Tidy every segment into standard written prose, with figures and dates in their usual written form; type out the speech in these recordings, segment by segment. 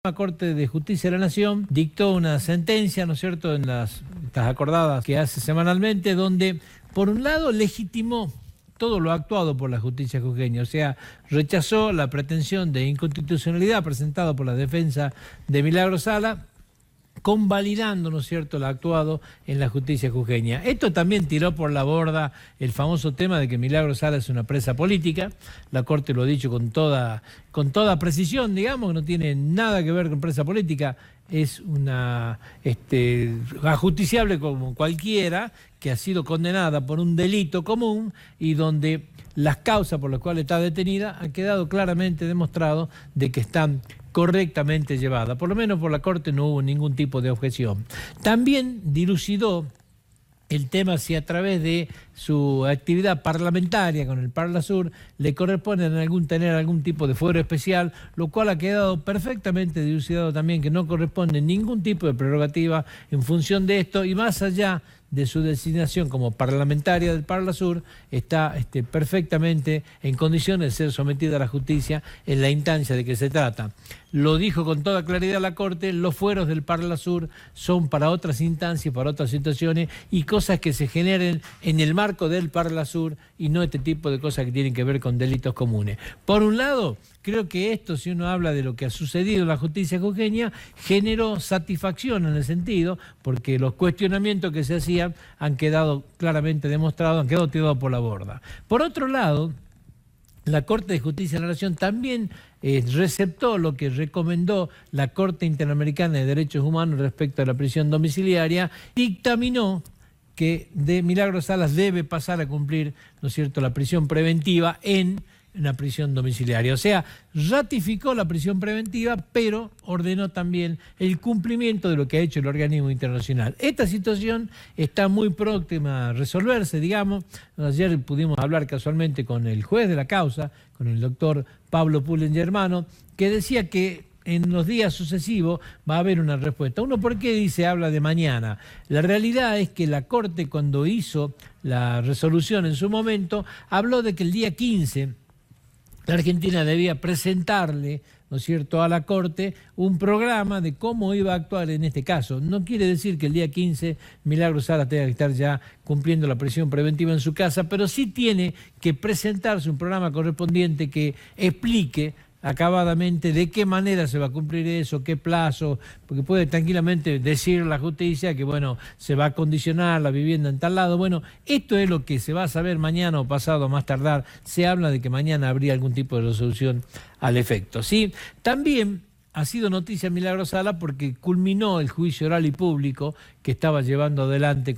La Corte de Justicia de la Nación dictó una sentencia, ¿no es cierto?, en estas acordadas que hace semanalmente, donde, por un lado, legitimó todo lo actuado por la justicia jujeña, o sea, rechazó la pretensión de inconstitucionalidad presentada por la defensa de Milagros Sala, convalidando, ¿no es cierto?, lo actuado en la justicia jujeña. Esto también tiró por la borda el famoso tema de que Milagros Sala es una presa política. La Corte lo ha dicho con toda precisión, digamos, que no tiene nada que ver con presa política. Es una ajusticiable como cualquiera que ha sido condenada por un delito común y donde las causas por las cuales está detenida han quedado claramente demostrado de que están correctamente llevada. Por lo menos por la Corte no hubo ningún tipo de objeción. También dilucidó el tema si a través de su actividad parlamentaria con el Parlasur le corresponde tener algún tipo de fuero especial, lo cual ha quedado perfectamente dilucidado también que no corresponde ningún tipo de prerrogativa en función de esto, y más allá de su designación como parlamentaria del Parlasur, está perfectamente en condiciones de ser sometida a la justicia en la instancia de que se trata. Lo dijo con toda claridad la Corte: los fueros del Parlasur son para otras instancias, para otras situaciones y cosas que se generen en el marco del Parlasur y no este tipo de cosas que tienen que ver con delitos comunes. Por un lado, creo que esto, si uno habla de lo que ha sucedido en la justicia jujeña, generó satisfacción en el sentido, porque los cuestionamientos que se hacían han quedado claramente demostrados, han quedado tirados por la borda. Por otro lado, la Corte de Justicia de la Nación también receptó lo que recomendó la Corte Interamericana de Derechos Humanos respecto a la prisión domiciliaria, dictaminó que de Milagros Salas debe pasar a cumplir, ¿no es cierto?, la prisión preventiva en una prisión domiciliaria. O sea, ratificó la prisión preventiva, pero ordenó también el cumplimiento de lo que ha hecho el organismo internacional. Esta situación está muy próxima a resolverse, digamos. Ayer pudimos hablar casualmente con el juez de la causa, con el doctor Pablo Pullen Germano, que decía que en los días sucesivos va a haber una respuesta. Uno, ¿por qué habla de mañana? La realidad es que la Corte, cuando hizo la resolución en su momento, habló de que el día 15 la Argentina debía presentarle, ¿no es cierto?, a la Corte un programa de cómo iba a actuar en este caso. No quiere decir que el día 15 Milagros Sala tenga que estar ya cumpliendo la prisión preventiva en su casa, pero sí tiene que presentarse un programa correspondiente que explique acabadamente de qué manera se va a cumplir eso, qué plazo, porque puede tranquilamente decir la justicia que, bueno, se va a condicionar la vivienda en tal lado. Bueno, esto es lo que se va a saber mañana o pasado a más tardar. Se habla de que mañana habría algún tipo de resolución al efecto, ¿sí? También ha sido noticia Milagros Sala porque culminó el juicio oral y público que estaba llevando adelante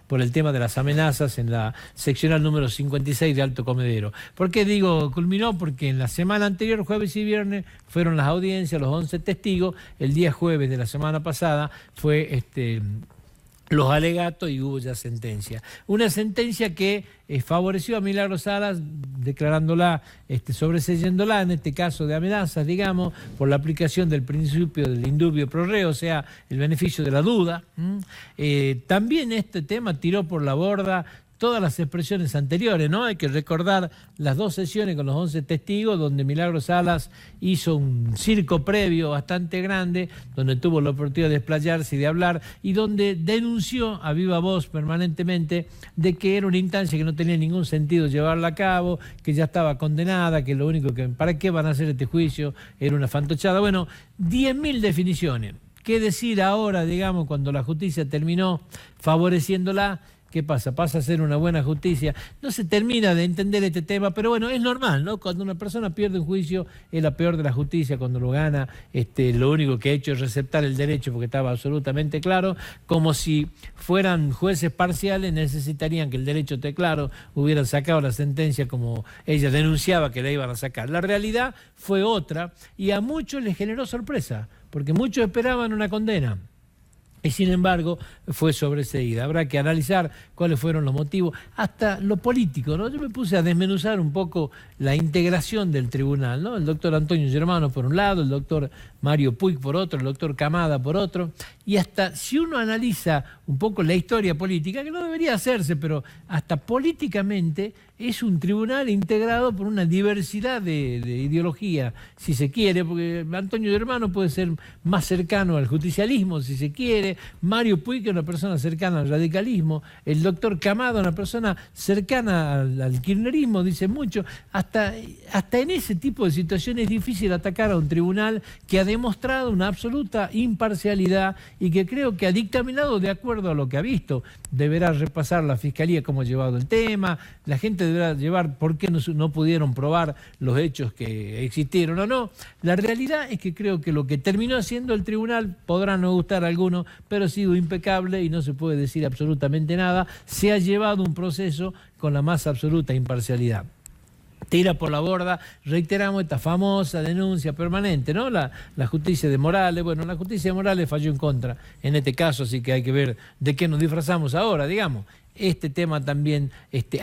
por el tema de las amenazas en la seccional número 56 de Alto Comedero. ¿Por qué digo culminó? Porque en la semana anterior, jueves y viernes, fueron las audiencias, los 11 testigos. El día jueves de la semana pasada fue los alegatos y hubo ya sentencia. Una sentencia que favoreció a Milagros Salas, declarándola, sobreseyéndola en este caso de amenazas, digamos, por la aplicación del principio del indubio pro reo, o sea, el beneficio de la duda. También este tema tiró por la borda todas las expresiones anteriores, ¿no? Hay que recordar las dos sesiones con los 11 testigos, donde Milagros Salas hizo un circo previo bastante grande, donde tuvo la oportunidad de explayarse y de hablar, y donde denunció a viva voz permanentemente de que era una instancia que no tenía ningún sentido llevarla a cabo, que ya estaba condenada, que lo único que, ¿para qué van a hacer este juicio? Era una fantochada. Bueno, 10.000 definiciones. ¿Qué decir ahora, digamos, cuando la justicia terminó favoreciéndola? ¿Qué pasa? Pasa a ser una buena justicia. No se termina de entender este tema, pero bueno, es normal, ¿no? Cuando una persona pierde un juicio, es la peor de la justicia. Cuando lo gana, lo único que ha hecho es receptar el derecho porque estaba absolutamente claro, como si fueran jueces parciales, necesitarían que el derecho esté claro, hubieran sacado la sentencia como ella denunciaba que la iban a sacar. La realidad fue otra y a muchos les generó sorpresa, porque muchos esperaban una condena. Y sin embargo fue sobreseída. Habrá que analizar cuáles fueron los motivos, hasta lo político, ¿no? Yo me puse a desmenuzar un poco la integración del tribunal, ¿no? El doctor Antonio Germano por un lado, el doctor Mario Puig por otro, el doctor Camada por otro, y hasta si uno analiza un poco la historia política, que no debería hacerse, pero hasta políticamente es un tribunal integrado por una diversidad de ideología, si se quiere, porque Antonio de Hermano puede ser más cercano al justicialismo, si se quiere, Mario Puig es una persona cercana al radicalismo, el doctor Camada una persona cercana al kirchnerismo, dice mucho, hasta en ese tipo de situaciones es difícil atacar a un tribunal que ha demostrado una absoluta imparcialidad y que creo que ha dictaminado de acuerdo a lo que ha visto. Deberá repasar la Fiscalía cómo ha llevado el tema, la gente deberá llevar por qué no pudieron probar los hechos que existieron o no. La realidad es que creo que lo que terminó haciendo el tribunal podrá no gustar a algunos, pero ha sido impecable y no se puede decir absolutamente nada. Se ha llevado un proceso con la más absoluta imparcialidad. Tira por la borda, reiteramos, esta famosa denuncia permanente, ¿no? La justicia de Morales. Bueno, la justicia de Morales falló en contra en este caso, así que hay que ver de qué nos disfrazamos ahora, digamos. Este tema también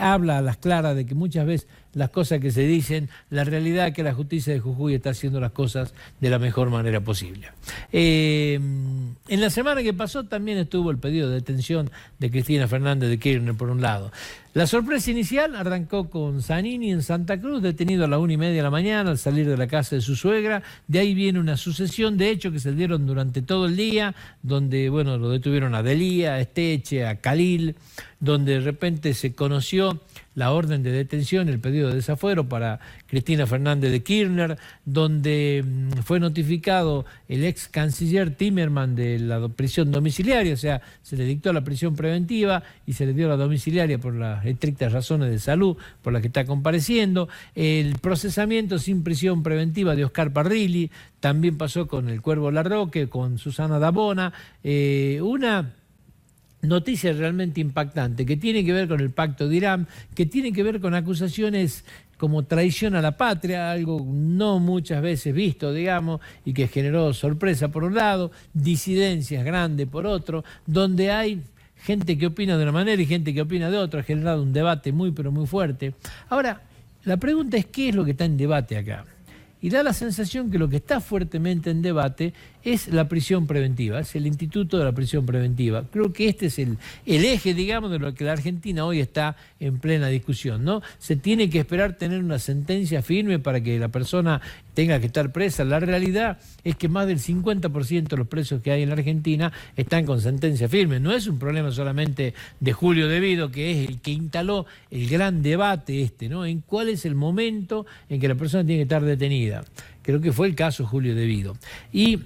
habla a las claras de que muchas veces las cosas que se dicen, la realidad es que la justicia de Jujuy está haciendo las cosas de la mejor manera posible. En la semana que pasó también estuvo el pedido de detención de Cristina Fernández de Kirchner, por un lado. La sorpresa inicial arrancó con Zanini en Santa Cruz, detenido a las 1:30 de la mañana al salir de la casa de su suegra. De ahí viene una sucesión de hechos que se dieron durante todo el día, donde, bueno, lo detuvieron a Delía, a Esteche, a Khalil, donde de repente se conoció la orden de detención, el pedido de desafuero para Cristina Fernández de Kirchner, donde fue notificado el ex canciller Timerman de la prisión domiciliaria, o sea, se le dictó la prisión preventiva y se le dio la domiciliaria por las estrictas razones de salud por las que está compareciendo. El procesamiento sin prisión preventiva de Oscar Parrilli, también pasó con el Cuervo Larroque, con Susana Dabona, una noticia realmente impactante que tiene que ver con el pacto de Irán, que tiene que ver con acusaciones como traición a la patria, algo no muchas veces visto, digamos, y que generó sorpresa por un lado, disidencias grandes por otro, donde hay gente que opina de una manera y gente que opina de otra, ha generado un debate muy pero muy fuerte. Ahora, la pregunta es ¿qué es lo que está en debate acá? Y da la sensación que lo que está fuertemente en debate es la prisión preventiva, es el instituto de la prisión preventiva. Creo que este es el eje, digamos, de lo que la Argentina hoy está en plena discusión, ¿no? Se tiene que esperar tener una sentencia firme para que la persona tenga que estar presa. La realidad es que más del 50% de los presos que hay en la Argentina están con sentencia firme. No es un problema solamente de Julio De Vido, que es el que instaló el gran debate ¿no? En cuál es el momento en que la persona tiene que estar detenida. Creo que fue el caso Julio De Vido. Y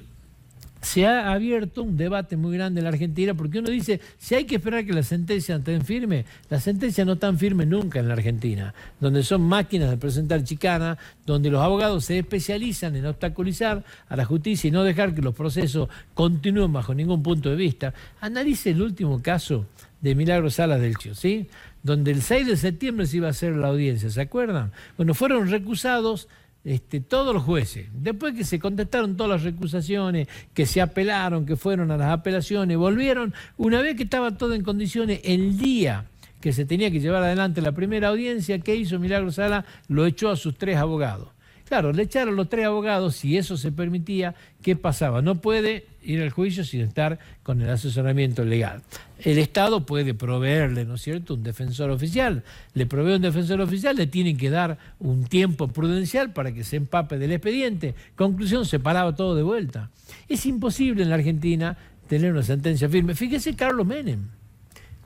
se ha abierto un debate muy grande en la Argentina porque uno dice, si hay que esperar que las sentencias estén firmes, las sentencias no están firmes nunca en la Argentina, donde son máquinas de presentar chicana, donde los abogados se especializan en obstaculizar a la justicia y no dejar que los procesos continúen bajo ningún punto de vista. Analice el último caso de Milagros Salas del Chio, ¿sí? Donde el 6 de septiembre se iba a hacer la audiencia, ¿se acuerdan? Bueno, fueron recusados todos los jueces, después que se contestaron todas las recusaciones, que se apelaron, que fueron a las apelaciones, volvieron, una vez que estaba todo en condiciones, el día que se tenía que llevar adelante la primera audiencia, ¿qué hizo Milagros Sala? Lo echó a sus 3 abogados. Claro, le echaron los 3 abogados, si eso se permitía, ¿qué pasaba? No puede ir al juicio sin estar con el asesoramiento legal. El Estado puede proveerle, ¿no es cierto?, un defensor oficial. Le provee un defensor oficial, le tienen que dar un tiempo prudencial para que se empape del expediente. Conclusión, se paraba todo de vuelta. Es imposible en la Argentina tener una sentencia firme. Fíjese Carlos Menem.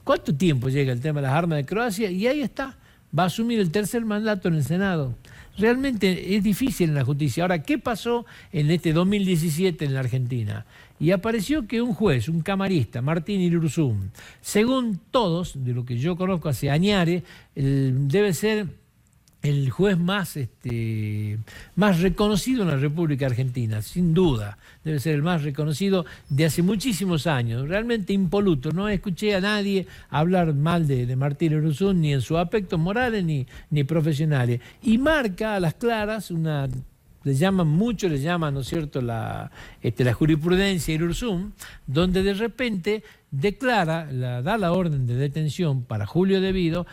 ¿Cuánto tiempo llega el tema de las armas de Croacia? Y ahí está. Va a asumir el 3er mandato en el Senado. Realmente es difícil en la justicia. Ahora, ¿qué pasó en este 2017 en la Argentina? Y apareció que un juez, un camarista, Martín Irurzún, según todos, de lo que yo conozco hace añares, debe ser el juez más reconocido en la República Argentina, sin duda. Debe ser el más reconocido de hace muchísimos años, realmente impoluto. No escuché a nadie hablar mal de Martín Irurzún, ni en sus aspectos morales ni profesionales. Y marca a las claras una le llaman, ¿no es cierto?, la jurisprudencia Irurzun, donde de repente da la orden de detención para Julio Devido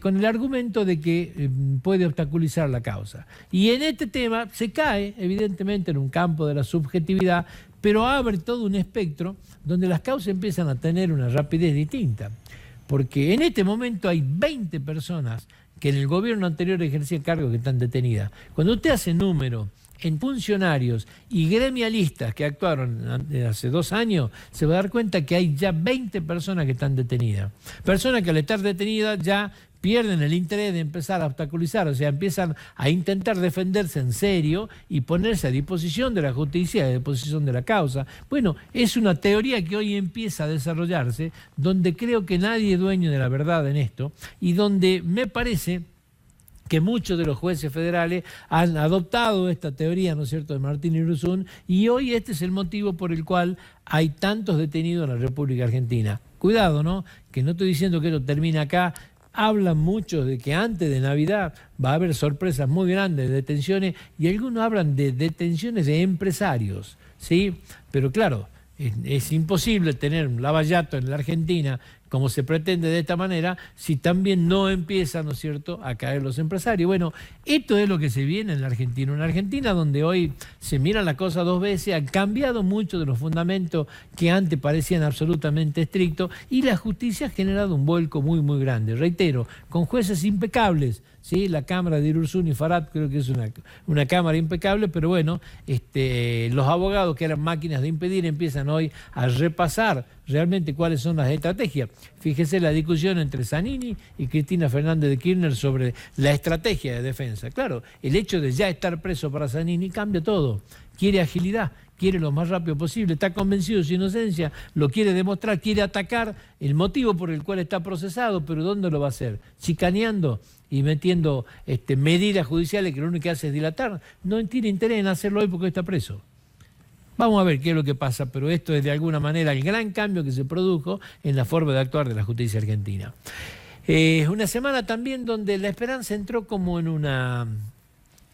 con el argumento de que puede obstaculizar la causa. Y en este tema se cae, evidentemente, en un campo de la subjetividad, pero abre todo un espectro donde las causas empiezan a tener una rapidez distinta. Porque en este momento hay 20 personas que en el gobierno anterior ejercían cargos que están detenidas. Cuando usted hace número en funcionarios y gremialistas que actuaron hace 2 años, se va a dar cuenta que hay ya 20 personas que están detenidas. Personas que al estar detenidas ya pierden el interés de empezar a obstaculizar, o sea, empiezan a intentar defenderse en serio y ponerse a disposición de la justicia, a disposición de la causa. Bueno, es una teoría que hoy empieza a desarrollarse, donde creo que nadie es dueño de la verdad en esto, y donde me parece que muchos de los jueces federales han adoptado esta teoría, ¿no es cierto?, de Martín Irurzun, y hoy este es el motivo por el cual hay tantos detenidos en la República Argentina. Cuidado, ¿no?, que no estoy diciendo que esto termine acá. Hablan muchos de que antes de Navidad va a haber sorpresas muy grandes de detenciones, y algunos hablan de detenciones de empresarios, ¿sí? Pero claro, es imposible tener un lavallato en la Argentina como se pretende de esta manera, si también no empiezan, ¿no es cierto?, a caer los empresarios. Bueno, esto es lo que se viene en la Argentina. Una Argentina donde hoy se miran las cosas 2 veces, han cambiado mucho de los fundamentos que antes parecían absolutamente estrictos, y la justicia ha generado un vuelco muy, muy grande. Reitero, con jueces impecables, ¿sí? La Cámara de Irurzun y Farhat creo que es una Cámara impecable, pero bueno, los abogados que eran máquinas de impedir empiezan hoy a repasar realmente cuáles son las estrategias. Fíjese la discusión entre Zanini y Cristina Fernández de Kirchner sobre la estrategia de defensa. Claro, el hecho de ya estar preso para Zanini cambia todo. Quiere agilidad, quiere lo más rápido posible, está convencido de su inocencia, lo quiere demostrar, quiere atacar el motivo por el cual está procesado, pero ¿dónde lo va a hacer? Chicaneando y metiendo medidas judiciales que lo único que hace es dilatar. No tiene interés en hacerlo hoy porque está preso. Vamos a ver qué es lo que pasa, pero esto es de alguna manera el gran cambio que se produjo en la forma de actuar de la justicia argentina. Una semana también donde la esperanza entró como en una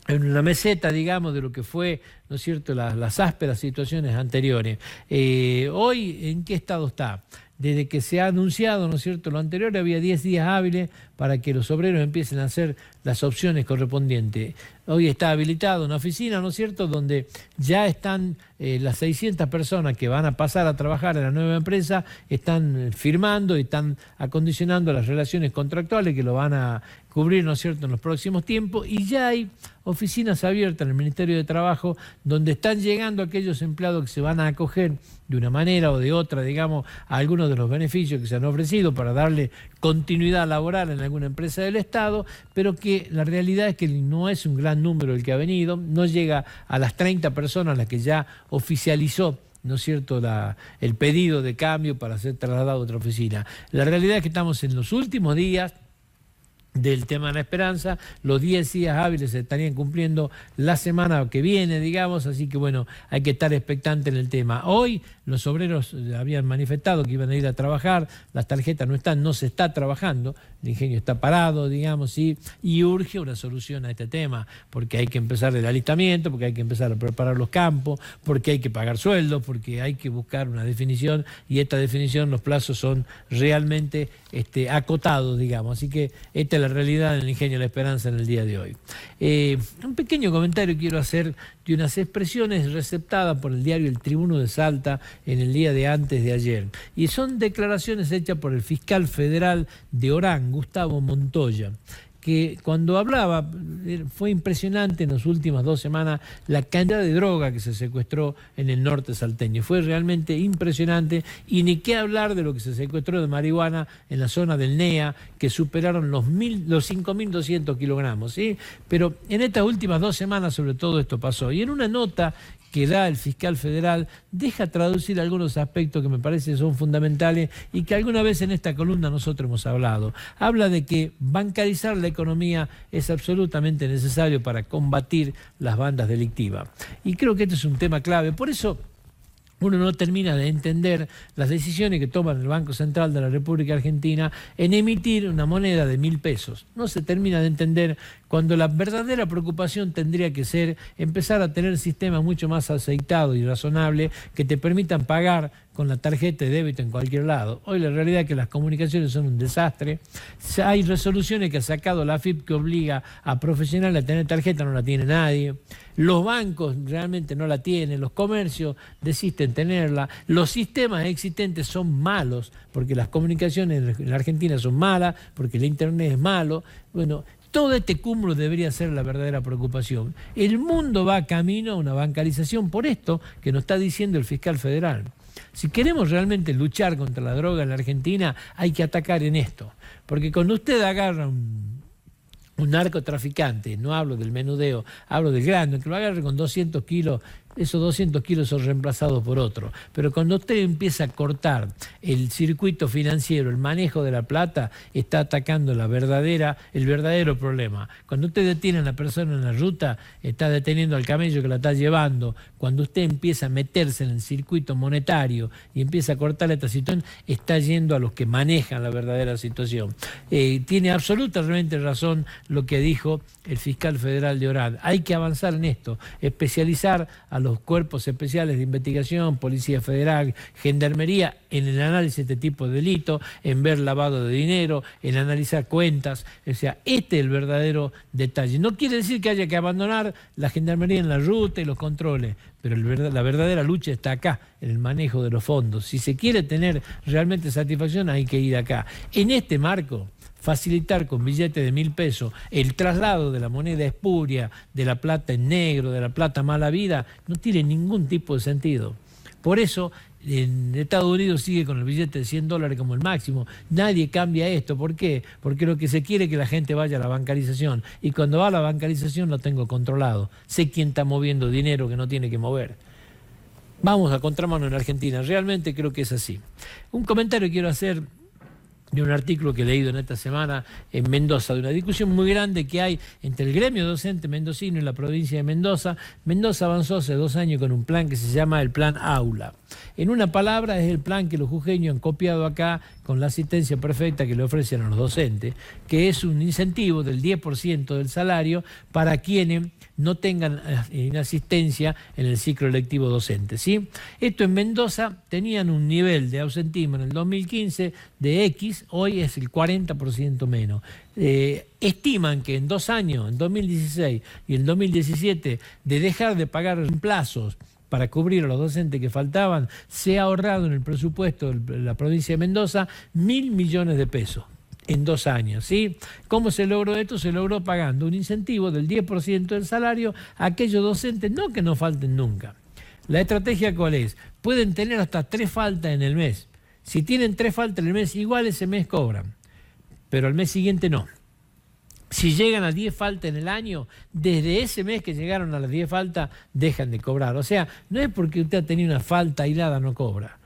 meseta, digamos, de lo que fue, ¿no es cierto?, las ásperas situaciones anteriores. Hoy, ¿en qué estado está? Desde que se ha anunciado, ¿no es cierto?, lo anterior, había 10 días hábiles para que los obreros empiecen a hacer las opciones correspondientes. Hoy está habilitada una oficina, ¿no es cierto?, donde ya están las 600 personas que van a pasar a trabajar en la nueva empresa, están firmando y están acondicionando las relaciones contractuales que lo van a cubrir, ¿no es cierto?, en los próximos tiempos, y ya hay oficinas abiertas en el Ministerio de Trabajo donde están llegando aquellos empleados que se van a acoger de una manera o de otra, digamos, a algunos de los beneficios que se han ofrecido para darle continuidad laboral en alguna empresa del Estado, pero que la realidad es que no es un gran número el que ha venido, no llega a las 30 personas a las que ya oficializó, ¿no es cierto?, el pedido de cambio para ser trasladado a otra oficina. La realidad es que estamos en los últimos días del tema de la esperanza, los 10 días hábiles se estarían cumpliendo la semana que viene, digamos, así que bueno, hay que estar expectante en el tema. Hoy los obreros habían manifestado que iban a ir a trabajar, las tarjetas no están, no se está trabajando, el ingenio está parado, digamos, ¿sí? Y urge una solución a este tema, porque hay que empezar el alistamiento, porque hay que empezar a preparar los campos, porque hay que pagar sueldos, porque hay que buscar una definición, y esta definición, los plazos son realmente acotados, digamos, así que esta es la realidad en el ingenio La Esperanza en el día de hoy. Un pequeño comentario quiero hacer de unas expresiones receptadas por el diario El Tribuno de Salta en el día de antes de ayer, y son declaraciones hechas por el fiscal federal de Orán, Gustavo Montoya, que cuando hablaba, fue impresionante en las últimas 2 semanas la cantidad de droga que se secuestró en el norte salteño. Fue realmente impresionante, y ni qué hablar de lo que se secuestró de marihuana en la zona del NEA, que superaron los 5.200 kilogramos, ¿sí? Pero en estas últimas 2 semanas sobre todo esto pasó, y en una nota que da el fiscal federal deja traducir algunos aspectos que me parece son fundamentales y que alguna vez en esta columna nosotros hemos hablado. Habla de que bancarizar la economía es absolutamente necesario para combatir las bandas delictivas. Y creo que este es un tema clave. Por eso uno no termina de entender las decisiones que toma el Banco Central de la República Argentina en emitir una moneda de 1.000 pesos. No se termina de entender cuando la verdadera preocupación tendría que ser empezar a tener sistemas mucho más aceitados y razonables que te permitan pagar con la tarjeta de débito en cualquier lado. Hoy la realidad es que las comunicaciones son un desastre. Hay resoluciones que ha sacado la AFIP que obliga a profesionales a tener tarjeta, no la tiene nadie. Los bancos realmente no la tienen, los comercios desisten tenerla. Los sistemas existentes son malos, porque las comunicaciones en la Argentina son malas, porque el internet es malo. Bueno, todo este cúmulo debería ser la verdadera preocupación. El mundo va camino a una bancarización por esto que nos está diciendo el fiscal federal. Si queremos realmente luchar contra la droga en la Argentina, hay que atacar en esto. Porque cuando usted agarra un narcotraficante, no hablo del menudeo, hablo del grande, que lo agarre con 200 kilos, esos 200 kilos son reemplazados por otro. Pero cuando usted empieza a cortar el circuito financiero, el manejo de la plata, está atacando el verdadero problema. Cuando usted detiene a una persona en la ruta, está deteniendo al camello que la está llevando. Cuando usted empieza a meterse en el circuito monetario y empieza a cortar esta situación, está yendo a los que manejan la verdadera situación. Tiene absolutamente razón lo que dijo el fiscal federal de Orán. Hay que avanzar en esto, especializar a los cuerpos especiales de investigación, Policía Federal, Gendarmería, en el análisis de este tipo de delitos, en ver lavado de dinero, en analizar cuentas. O sea, este es el verdadero detalle. No quiere decir que haya que abandonar la Gendarmería en la ruta y los controles, pero la verdadera lucha está acá, en el manejo de los fondos. Si se quiere tener realmente satisfacción, hay que ir acá. En este marco, facilitar con billetes de 1.000 pesos el traslado de la moneda espuria, de la plata en negro, de la plata mala vida, no tiene ningún tipo de sentido. Por eso en Estados Unidos sigue con el billete de $100 como el máximo. Nadie cambia esto. ¿Por qué? Porque lo que se quiere es que la gente vaya a la bancarización. Y cuando va a la bancarización lo tengo controlado. Sé quién está moviendo dinero que no tiene que mover. Vamos a contramano en Argentina. Realmente creo que es así. Un comentario quiero hacer de un artículo que he leído en esta semana en Mendoza, de una discusión muy grande que hay entre el gremio docente mendocino y la provincia de Mendoza. Mendoza avanzó hace 2 años con un plan que se llama el Plan Aula. En una palabra, es el plan que los jujeños han copiado acá con la asistencia perfecta que le ofrecen a los docentes, que es un incentivo del 10% del salario para quienes no tengan asistencia en el ciclo lectivo docente, ¿sí? Esto en Mendoza tenían un nivel de ausentismo en el 2015 de X, hoy es el 40% menos. Estiman que en 2 años, en 2016 y en 2017, de dejar de pagar plazos para cubrir a los docentes que faltaban, se ha ahorrado en el presupuesto de la provincia de Mendoza 1.000 millones de pesos. En 2 años, ¿sí? ¿Cómo se logró esto? Se logró pagando un incentivo del 10% del salario a aquellos docentes, no que no falten nunca. ¿La estrategia cuál es? Pueden tener hasta 3 faltas en el mes. Si tienen 3 faltas en el mes, igual ese mes cobran, pero al mes siguiente no. Si llegan a 10 faltas en el año, desde ese mes que llegaron a las 10 faltas, dejan de cobrar. O sea, no es porque usted ha tenido una falta aislada, no cobra.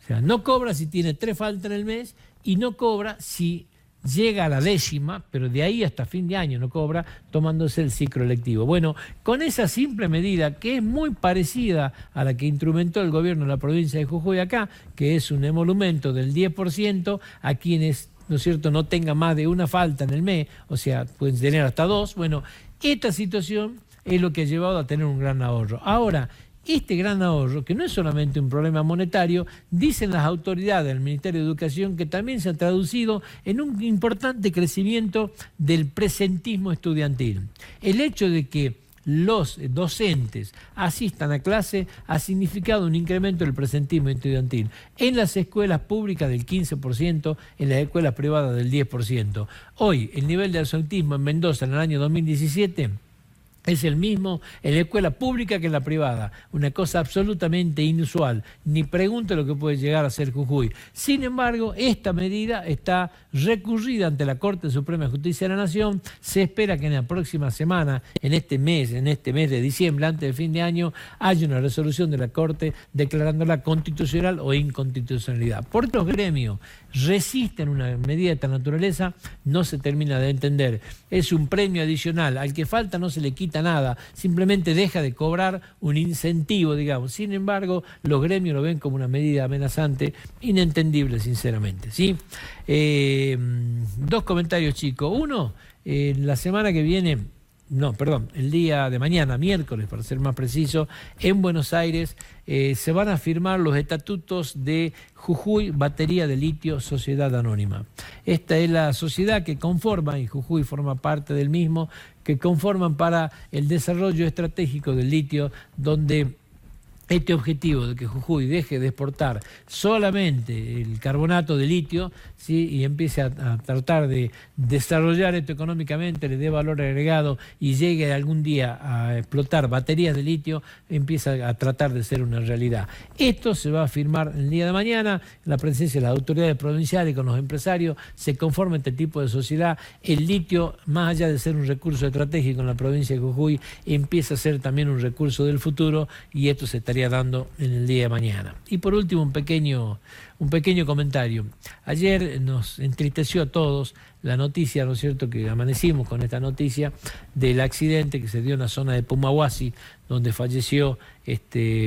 O sea, no cobra si tiene 3 faltas en el mes y no cobra si llega a la 10ª, pero de ahí hasta fin de año no cobra, tomándose el ciclo lectivo. Bueno, con esa simple medida, que es muy parecida a la que instrumentó el gobierno de la provincia de Jujuy acá, que es un emolumento del 10% a quienes, ¿no es cierto?, no tengan más de una falta en el mes, o sea, pueden tener hasta 2. Bueno, esta situación es lo que ha llevado a tener un gran ahorro. Ahora, este gran ahorro, que no es solamente un problema monetario, dicen las autoridades del Ministerio de Educación que también se ha traducido en un importante crecimiento del presentismo estudiantil. El hecho de que los docentes asistan a clase ha significado un incremento del presentismo estudiantil en las escuelas públicas del 15%, en las escuelas privadas del 10%. Hoy, el nivel de absentismo en Mendoza en el año 2017 es el mismo en la escuela pública que en la privada, una cosa absolutamente inusual. Ni pregunte lo que puede llegar a ser Jujuy. Sin embargo, esta medida está recurrida ante la Corte Suprema de Justicia de la Nación. Se espera que en la próxima semana, en este mes de diciembre, antes del fin de año, haya una resolución de la Corte declarándola constitucional o inconstitucionalidad. Porque los gremios resisten una medida de esta naturaleza, no se termina de entender. Es un premio adicional. Al que falta no se le quita quita nada, simplemente deja de cobrar un incentivo, digamos. Sin embargo, los gremios lo ven como una medida amenazante, inentendible, sinceramente, ¿sí? Dos comentarios, chicos. Uno, la semana que viene... No, perdón, el día de mañana, miércoles, para ser más preciso, en Buenos Aires se van a firmar los estatutos de Jujuy Batería de Litio Sociedad Anónima. Esta es la sociedad que conforma, y Jujuy forma parte del mismo, que conforman para el desarrollo estratégico del litio, donde este objetivo de que Jujuy deje de exportar solamente el carbonato de litio, ¿sí?, y empiece a tratar de desarrollar esto económicamente, le dé valor agregado y llegue algún día a explotar baterías de litio, empieza a tratar de ser una realidad. Esto se va a firmar el día de mañana, en la presencia de las autoridades provinciales, con los empresarios, se conforma este tipo de sociedad. El litio, más allá de ser un recurso estratégico en la provincia de Jujuy, empieza a ser también un recurso del futuro, y esto se estaría dando en el día de mañana. Y por último, un pequeño comentario. Ayer nos entristeció a todos la noticia, ¿no es cierto?, que amanecimos con esta noticia del accidente que se dio en la zona de Pumahuasi, donde falleció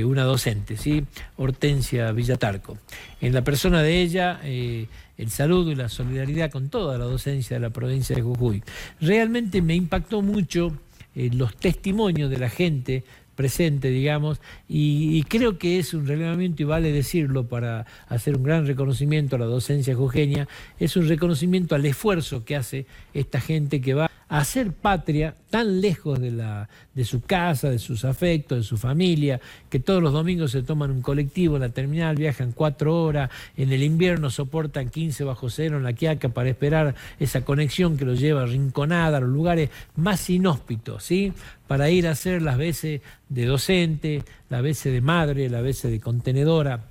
una docente, ¿sí?, Hortensia Villatarco. En la persona de ella, el saludo y la solidaridad con toda la docencia de la provincia de Jujuy. Realmente me impactó mucho los testimonios de la gente presente, digamos, y creo que es un relevamiento, y vale decirlo para hacer un gran reconocimiento a la docencia jujeña, es un reconocimiento al esfuerzo que hace esta gente que va a hacer patria tan lejos de su casa, de sus afectos, de su familia, que todos los domingos se toman un colectivo en la terminal, viajan 4 horas, en el invierno soportan 15 bajo cero en La Quiaca para esperar esa conexión que los lleva a Rinconada, a los lugares más inhóspitos, ¿sí?, para ir a hacer las veces de docente, las veces de madre, las veces de contenedora.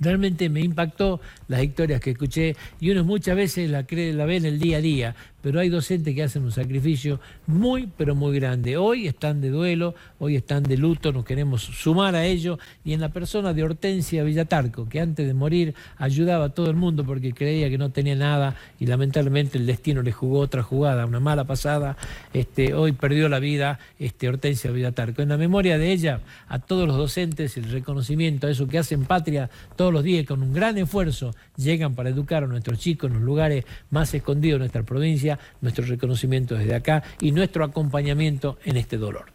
Realmente me impactó las historias que escuché, y uno muchas veces la ve en el día a día, pero hay docentes que hacen un sacrificio muy, pero muy grande. Hoy están de duelo, hoy están de luto, nos queremos sumar a ello, y en la persona de Hortensia Villatarco, que antes de morir ayudaba a todo el mundo porque creía que no tenía nada, y lamentablemente el destino le jugó otra jugada, una mala pasada. Hoy perdió la vida Hortensia Villatarco. En la memoria de ella, a todos los docentes, el reconocimiento a eso que hacen patria todos los días, con un gran esfuerzo llegan para educar a nuestros chicos en los lugares más escondidos de nuestra provincia. Nuestro reconocimiento desde acá y nuestro acompañamiento en este dolor.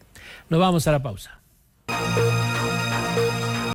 Nos vamos a la pausa.